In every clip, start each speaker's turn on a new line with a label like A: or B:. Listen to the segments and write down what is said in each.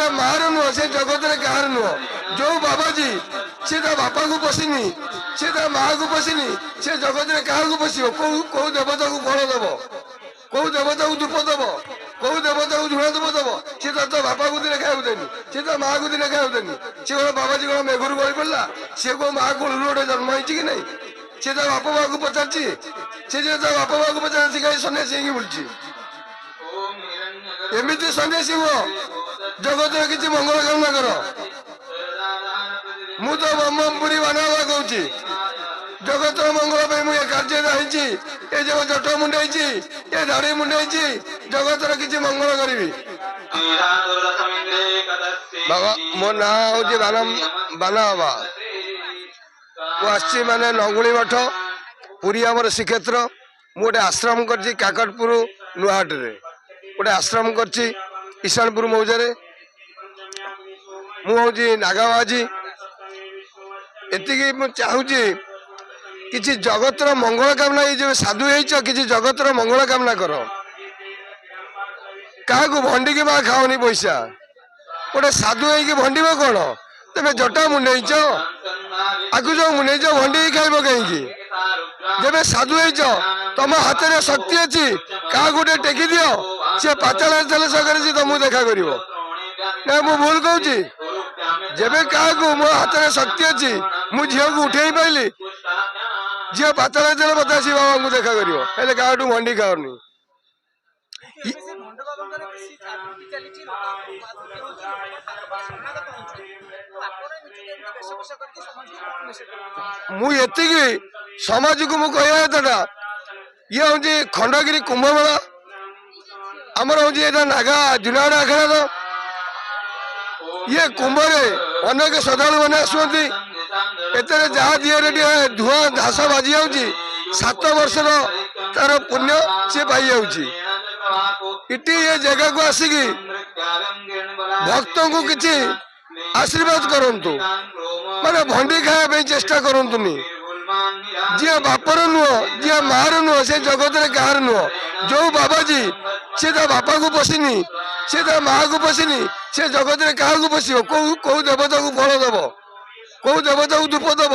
A: जिया मार नुह से जगत कहार नुह जो बाबाजी सी बापा को पशिनी सी माँ को पशिनी से जगत क्या पशिव कौ देवता को फल दब कौ देवता को धूप दब कौ देवता को झुणा धूप दब सी तो बापा को दिन खाऊ देनी सी तो माँ को दिन खाऊ देनी सी कौन बाबाजी कौन मेघर गली पड़ा सी को माँ को गोटे जन्म हो कि नहीं सी तो बापा माँ को पचार सी जो बापा माँ को पचार कहीं सन्यासी बुलची एमती सन्यासी हुआ जगत किसी मंगल कामना कर मु तो ब्रह्मपुरी बानावा कहूँ जगत मंगल मुझे कार्य ये जो जट मुंडे ये दाढ़ी मुंडे जगत किसी मंगल करी बाबा मो ना हूँ बाना बाबा मुझे माने नंगुली मठ पुरी आमर श्रीक्षेत्र मुझे आश्रम कर काकटपुर नुहाट गोटे आश्रम कर ईशानपुर मौजा मुझे नागाबाजी एति चाहूँगी किसी जगतर मंगल कामना ये जो साधु किसी जगतर मंगल कामना कर क्या भंडी की माँ खाओनी पैसा गोटे साधु हो भंड कौन तुम जटा मुंडेच आगु जो मुंडेच भंडी खाइब कहीं जब साधु तुम हाथ में शक्ति अच्छी क्या गोटे टेकी दियो सी पाताल कर तुमको देखा कर ना मु भूल कहूँ जब क्या मो हाथ में शक्ति अच्छी मु झील को उठे पाइली झील पाताल मत आसी बाबा को देखा कर क्या भंडी खाओनी मुझे समाज को मुझे कहता ये हूँ खंडगिरी कुंभमेला आमर हूँ नागा जुनागढ़ आखड़ा ये कुंभ अनेक श्रद्धालु मैंने आसुँच जहाँ दिए धुआं घास बाजी जाऊँगी 7 वर्ष तार पुण्य सी पाई जाऊँगी इटी ये जगह को आसिकी भक्तों को किसी आशीर्वाद करंतु माने भंडी खाया चेष्टा करंतुनी जी बापर नुह जी मार नुह से जगत कहार नुह जो बाबाजी सी बापा को पशिनी सी माँ को पशिनी से जगत क्या पशिव कौ देवता को फल दब कौ देवता को धूप दब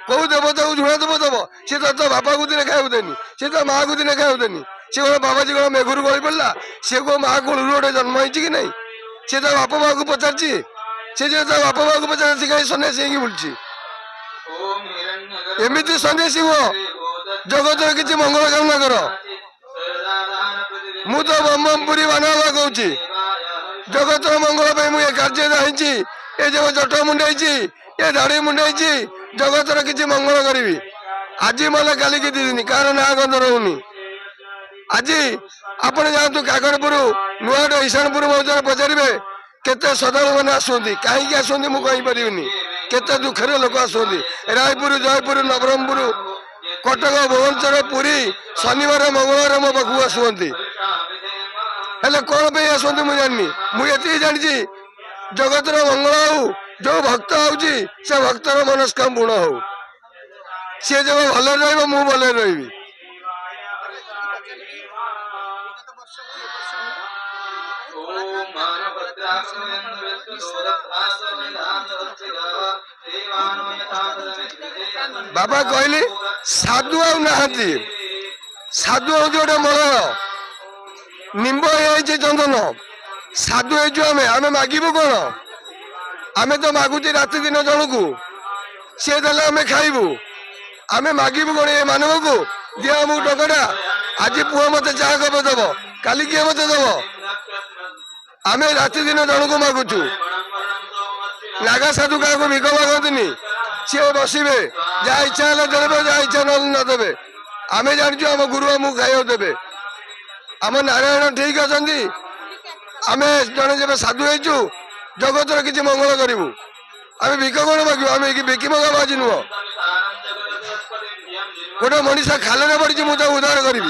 A: कौ देवता को झुणा धूप दब सी तो बापा को दिन खाऊ देनी सी तो माँ को दिन खाऊ देनी सी कौन बाबाजी कौन मेघर गली पड़ा सी को माँ को गोटे जन्म हो कि नहीं सी तो बापा माँ को पचार सी जो बापा माँ को पचार कहीं सन्यासी बुलची एमती सन्यासी हुआ जगत किसी मंगल कामना कर मु तो ब्रह्मपुरी बानावा कहूँ जगत मंगल मुझे कार्य ये जो जट मुंडे ये दाढ़ी मुंडे जगत किसी मंगल करी आज मतलब काली की दिन कार ना गंध रोनी आज आप जातु काकटपुर नुआट ईशानपुर मौजा पचारे केते श्रद्धालु मैंने आसुँच कहीं आसुँच मुझे कहीपरि केते दुखर लोक आसुँच रायपुर जयपुर नवरंगपुर कटक भुवनेश्वर पुरी शनिवार मंगलवार मो पाखु आसुँच हेल्ले कौन पे आसुँच मुझे जानी मुझे जानी जगतर मंगल हो जो भक्त आउची से भक्तर मनस्काम पूर्ण हो सी जब भले रही मु भले रही बाबा कहली साधु आती साधु हूँ गोटे मलय निम्ब चंदन साधु आम मागबू कौन आम तो मागुचे राति दिन जन को सी देले आम खाइबू आम मागबू कौन ये मानव को दिए आमको टंका आज पुआ मत चाह कप दब काली किए मत दब आम राति दिन जन को मागुचु नागा साधु क्या भिक मागती सी बसवे जहाँ इच्छा है देवे जहाँ इच्छा न देवे आम जाचु आम गुरु आमको खाइबा देवे आम नारायण ठीक अच्छा आम जड़े जब साधु हो जगतर किसी मंगल करूँ आम भिक कौन मागू आम भिकी मगा बाजी नुह गोटे मनीषा खाल पड़ी मुझे उद्धार करी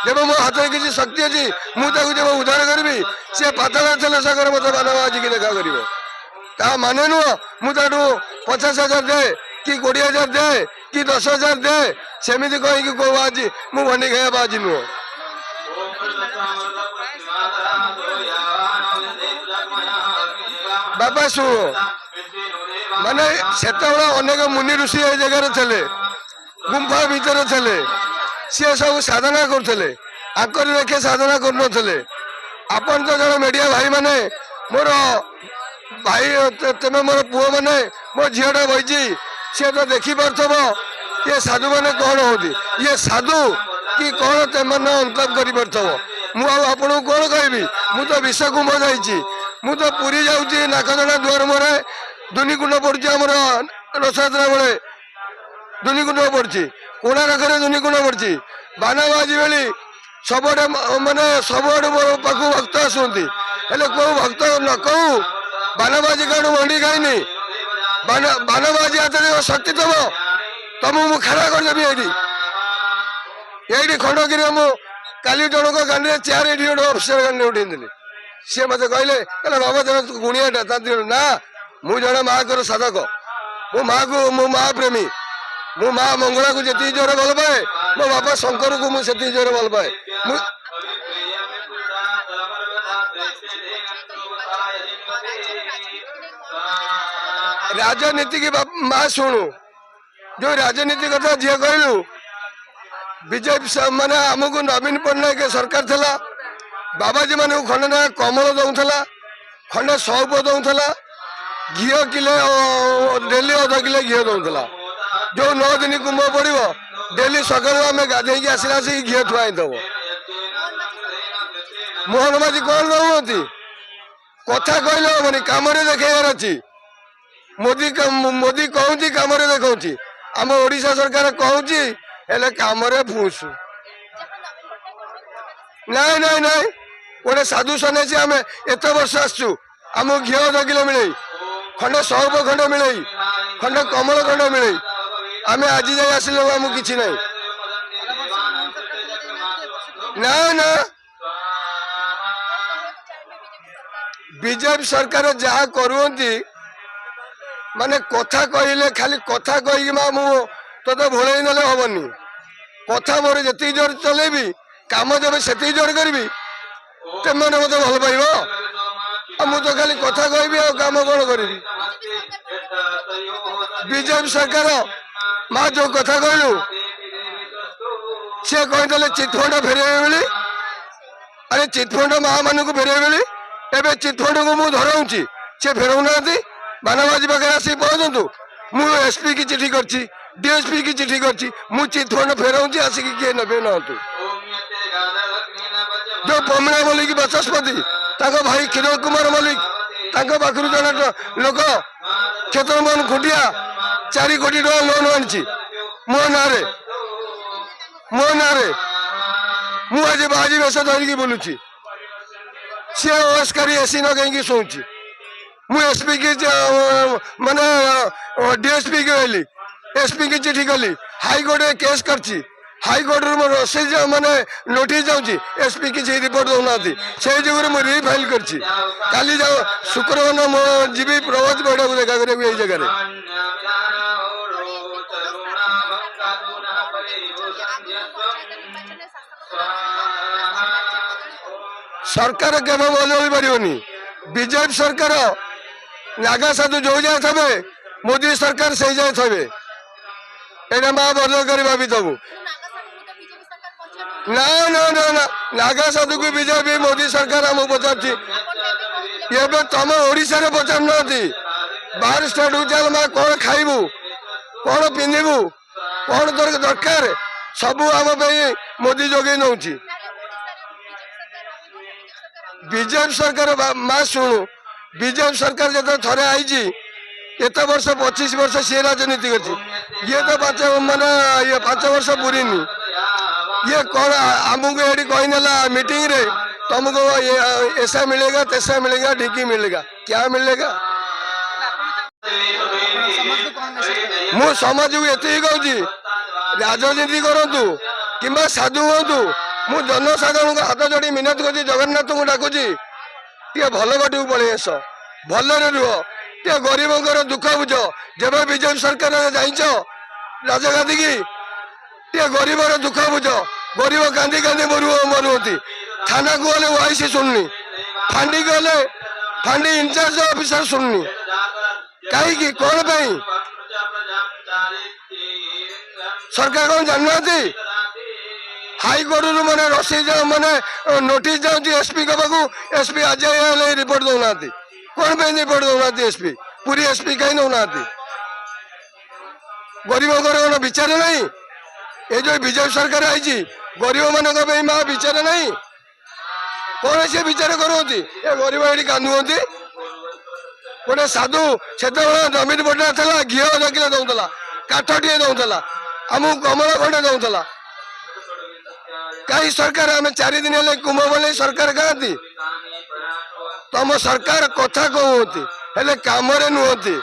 A: जब मो हाथ में किसी शक्ति अच्छी मुझे जब उद्धार करी सी पाताल सागर मत बानाबाजी की देखा कर माने नुह मुझे 50,000 दे कि 20,000 दे कि 10,000 दे सेमती कहीं कौ आज मु भंडी खाया बाजी नुह ବାପା ଶୁଣ ମାନେ ସେତେବେଳେ ଅନେକ ମୁନି ଋଷି ଏ ଜାଗାରେ ଥିଲେ, ଗୁମ୍ଫା ଭିତରେ ଥିଲେ, ସିଏ ସବୁ ସାଧନା କରୁଥିଲେ, ଆଙ୍କରି ଦେଖି ସାଧନା କରୁନଥିଲେ। ଆପଣ ତ ଜଣେ ମିଡ଼ିଆ ଭାଇମାନେ, ମୋର ଭାଇ ତେମେ ମୋର ପୁଅ ମାନେ, ମୋ ଝିଅଟା ବଇଛି, ସିଏ ତ ଦେଖିପାରୁଥିବ ଇଏ ସାଧୁମାନେ କ'ଣ ହଉଛି, ଇଏ ସାଧୁ କି କ'ଣ ତେମାନେ ଅନୁତାପ କରିପାରୁଥିବ। ମୁଁ ଆଉ ଆପଣଙ୍କୁ କ'ଣ କହିବି? ମୁଁ ତ ବିଷକୁମ୍ଭ ଯାଇଛି, ମୁଁ ତ ପୁରୀ ଯାଉଛି, ନାକଦଣା ଦୁଆର ମୁହଁରେ ଦୁନିକୁଣ୍ଡ ପଡୁଛି, ଆମର ରଥଯାତ୍ରା ବେଳେ ଦୁନିକୁଣ୍ଡ ପଡୁଛି, କୋଣାର୍କରେ ଦୁନିକୁଣ୍ଡ ପଡୁଛି, ବାନାବାଜି ବେଳେ ସବୁଆଡେ ମାନେ ସବୁଆଡେ ମୋ ପାଖକୁ ଭକ୍ତ ଆସୁଛନ୍ତି। ହେଲେ କୋଉ ଭକ୍ତ ନ କହୁ ବାନାବାଜି କାହାଠୁ ମଣ୍ଡି ଖାଇନି, ବାନାବାଜି ହାତରେ ଶକ୍ତି ଥିବ ତମକୁ ମୁଁ ଖାଡ଼ା କରିଦେବି। ଏଇଠି ଖଣ୍ଡଗିରି ମୁଁ କାଲି ଜଣଙ୍କ ଗାଣ୍ଡିରେ ଚେୟାର ଏଇଠି ଗୋଟେ ଅଫିସର ଗାଣ୍ଡିରେ ଉଠେଇଥିଲି। ସିଏ ମତେ କହିଲେ ବାବା ଜଣେ ଗୁଣିଆଟା, ତା ନା ମୁଁ ଜଣେ ମାଆଙ୍କର ସାଧକ, ମୋ ମା ପ୍ରେମୀ, ମୁଁ ମା ମଙ୍ଗଳାକୁ ଯେତିକି ଜୋରେ ଭଲ ପାଏ, ମୋ ବାପା ଶଙ୍କରକୁ ମୁଁ ସେତିକି ଜୋରେ ଭଲ ପାଏ। ମୁଁ ରାଜନୀତି କି ମା ଶୁଣୁ, ଯୋଉ ରାଜନୀତି କଥା ଝିଅ କହିଲୁ, ବିଜେପି ମାନେ ଆମକୁ ନବୀନ ପଟ୍ଟନାୟକ ସରକାର ଥିଲା, ବାବାଜୀ ମାନଙ୍କୁ ଖଣ୍ଡେ ନା କମଳ ଦଉଥିଲା, ଖଣ୍ଡେ ସଉପ ଦଉଥିଲା, ଘିଅ କିଲେ ଡେଲି ଅଧ କିଲେ ଘିଅ ଦଉଥିଲା। ଯୋଉ 9 ଦିନ କୁମ୍ଭ ପଡିବ ଡେଲି ସକାଳୁ ଆମେ ଗାଧେଇକି ଆସିଲା ଆସିକି ଘିଅ ଥୁଆ ହେଇଥିବ। ମୋହନ ମାଝୀ କ'ଣ ଦଉଛନ୍ତି? କଥା କହିଲେ ହବନି, କାମରେ ଦେଖେଇବାର ଅଛି। ମୋଦି କହୁଛି, କାମରେ ଦେଖଉଛି। ଆମ ଓଡିଶା ସରକାର କହୁଛି, ହେଲେ କାମରେ ଫୁସୁ। ନାଇଁ ନାଇଁ ନାଇଁ, ଗୋଟେ ସାଧୁ ସନ୍ନ୍ୟାସୀ ଆମେ ଏତେ ବର୍ଷ ଆସିଛୁ, ଆମକୁ ଘିଅ ଅଧ କିଲୋ ମିଳେଇ, ଖଣ୍ଡେ ସଉପ ଖଣ୍ଡେ ମିଳେଇ, ଖଣ୍ଡେ କମଳ ଖଣ୍ଡେ ମିଳେଇ, ଆମେ ଆଜି ଯାଇ ଆସିଲେ ଆମକୁ କିଛି ନାହିଁ। ନା ନା, ବିଜେପି ସରକାର ଯାହା କରୁଛନ୍ତି ମାନେ କଥା କହିଲେ ଖାଲି କଥା କହିକି ମା ମୁଁ ତୋତେ ଭୋଳେଇ ନେଲେ ହବନି। କଥା ମୋର ଯେତିକି ଜୋର ଚଲେଇବି, କାମ ଯେବେ ସେତିକି ଜୋର କରିବି, ତେମାନେ ମତେ ଭଲ ପାଇବ। ଆଉ ମୁଁ ତ ଖାଲି କଥା କହିବି, ଆଉ କାମ କ'ଣ କରିବି? ବିଜେପି ସରକାର ମା ଯୋଉ କଥା କହିଲୁ, ସିଏ କହିଥିଲେ ଚିଟଫଣ୍ଡ ଫେରେଇବେ ବୋଲି। ଆରେ ଚିଟଫଣ୍ଡ ମା ମାନଙ୍କୁ ଫେରେଇବେ ବୋଲି, ଏବେ ଚିଟଫଣ୍ଡକୁ ମୁଁ ଧରଉଛି, ସିଏ ଫେରଉନାହାନ୍ତି। ବାନାବାଜି ପାଖରେ ଆସିକି ପହଞ୍ଚନ୍ତୁ, ମୁଁ ଏସପି କି ଚିଠି କରିଛି, ଡିଏସପି କି ଚିଠି କରିଛି, ମୁଁ ଚିଟଫଣ୍ଡ ଫେରଉଛି, ଆସିକି କିଏ ନେବେ ନଅନ୍ତୁ। ଯୋଉ ପ୍ରମିଳା ମଲ୍ଲିକ ବାଚସ୍ପତି, ତାଙ୍କ ଭାଇ କିରଣ କୁମାର ମଲ୍ଲିକ, ତାଙ୍କ ପାଖରୁ ଜଣେ ଲୋକ କ୍ଷେତ୍ରମୋହନ ଖୁଣ୍ଟିଆ 4 କୋଟି ଟଙ୍କା ଲୋନ ଆଣିଛି ମୋ ନାଁରେ। ମୁଁ ଆଜି ବାଜି ବେଶ ଧରିକି ବୁଲୁଛି, ସିଏ ଓଏସ୍କାରୀ ଏସି ନଗେଇକି ଶୋଉଛି। ମୁଁ ଏସପି କି ମାନେ ଡିଏସପି କି କହିଲି, ଏସପି କି ଚିଠି କଲି, ହାଇକୋର୍ଟରେ କେସ୍ କରିଛି, ହାଇକୋର୍ଟରୁ ମୋର ରସିଦ ମାନେ ନୋଟିସ୍ ଯାଉଛି, ଏସପି କିଛି ରିପୋର୍ଟ ଦଉନାହାନ୍ତି, ସେଇ ଯୁଗରୁ ମୁଁ ରିଫାଇଲ କରିଛି। କାଲି ଯାଉ ଶୁକ୍ରବାର ମୁଁ ଯିବି ପ୍ରଭାତ ବୈଠକୁ ଦେଖା କରିବାକୁ ଏଇ ଜାଗାରେ। ସରକାର କେବେ ବଦଳି ପାରିବନି। ବିଜେପି ସରକାର ନାଗା ସାଧୁ ଯୋଉ ଯାଏ ଥିବେ, ମୋଦି ସରକାର ସେଇ ଯାଏ ଥିବେ। ଏଇଟା ମା ବଦଳ କରି ଭାବିଥବୁ। ନା ନା ନା ନା, ନାଗା ସାଧୁକୁ ବିଜେପି ମୋଦି ସରକାର ଆମକୁ ପଚାରୁଛି। ଏବେ ତମ ଓଡିଶାରେ ପଚାରୁନାହାନ୍ତି, ବାହାର ଷ୍ଟେଟକୁ ଚାଲ ମା, କ'ଣ ଖାଇବୁ, କ'ଣ ପିନ୍ଧିବୁ, କ'ଣ ତୋର ଦରକାର, ସବୁ ଆମ ପାଇଁ ମୋଦି ଯୋଗେଇ ନଉଛି। ବିଜେପି ସରକାର ମା ଶୁଣୁ, ବିଜେପି ସରକାର ଯେତେବେଳେ ଥରେ ଆଇଛି, ଏତେ ବର୍ଷ 25 ବର୍ଷ ସିଏ ରାଜନୀତି କରିଛି, ଇଏ ତ 5 ବର୍ଷ ପୁରିନି। ଇଏ କ'ଣ ଆମକୁ ଏଠି କହିନେଲା ମିଟିଂରେ, तुमको ऐसा मिलेगा तैसा मिलेगा ढिकी मिलेगा क्या मिलेगा। मु समाज को ये कहूँ राजनीति करूँ कि साधु हूँ मु जनसाधारण को हाथ जोड़ी मिनत कर जगन्नाथ को डाकुची टे भल बाटी को पलि आस भलरे रुह टे गरीब दुख बुझ जब बीजेपी सरकार जाइच राजगादी की टे गरीब दुख बुझ गरीब कांदी कांदी मरुती थाना को गले वाईसी शुणुनी फांडी गले ଫାଣ୍ଡି ଇନଚାର୍ଜ ଅଫିସର ଶୁଣୁନି କାହିଁକି କଣ ପାଇଁ ସରକାର କଣ ଜାଣିନାହାନ୍ତି ହାଇକୋର୍ଟରୁ ମାନେ ରସିଦ ମାନେ ନୋଟିସ ଯାଉଛି ଏସପି ପାଖକୁ ଏସପି ଆଜି ହେଲେ ରିପୋର୍ଟ ଦଉନାହାନ୍ତି କଣ ପାଇଁ ରିପୋର୍ଟ ଦଉନାହାନ୍ତି ଏସପି ପୁରୀ ଏସପି କାହିଁ ଦଉନାହାନ୍ତି ଗରିବଙ୍କର କଣ ବିଚାର ନାହିଁ ଏ ଯୋଉ ବିଜେପି ସରକାର ଆଇଛି ଗରିବ ମାନଙ୍କ ପାଇଁ ମା ବିଚାର ନାହିଁ କଣ ସେ ବିଚାର କରୁଛନ୍ତି ଏ ଗରିବ ଏଠି କାନ୍ଦୁଛନ୍ତି ଗୋଟେ ସାଧୁ ସେତେବେଳେ ଜମିନ ବଟା ଥିଲା ଘିଅ ଦେଖିଲେ ଦଉଥିଲା କାଠ ଟିକେ ଦଉଥିଲା ଆମକୁ କମଳ ଖଣ୍ଡେ ଦଉଥିଲା କାହିଁ ସରକାର ଆମେ 4 ଦିନ ହେଲେ କୁମ୍ଭ ସରକାର କାହାନ୍ତି ତମ ସରକାର କଥା କହୁଛନ୍ତି ହେଲେ କାମରେ ନୁହନ୍ତି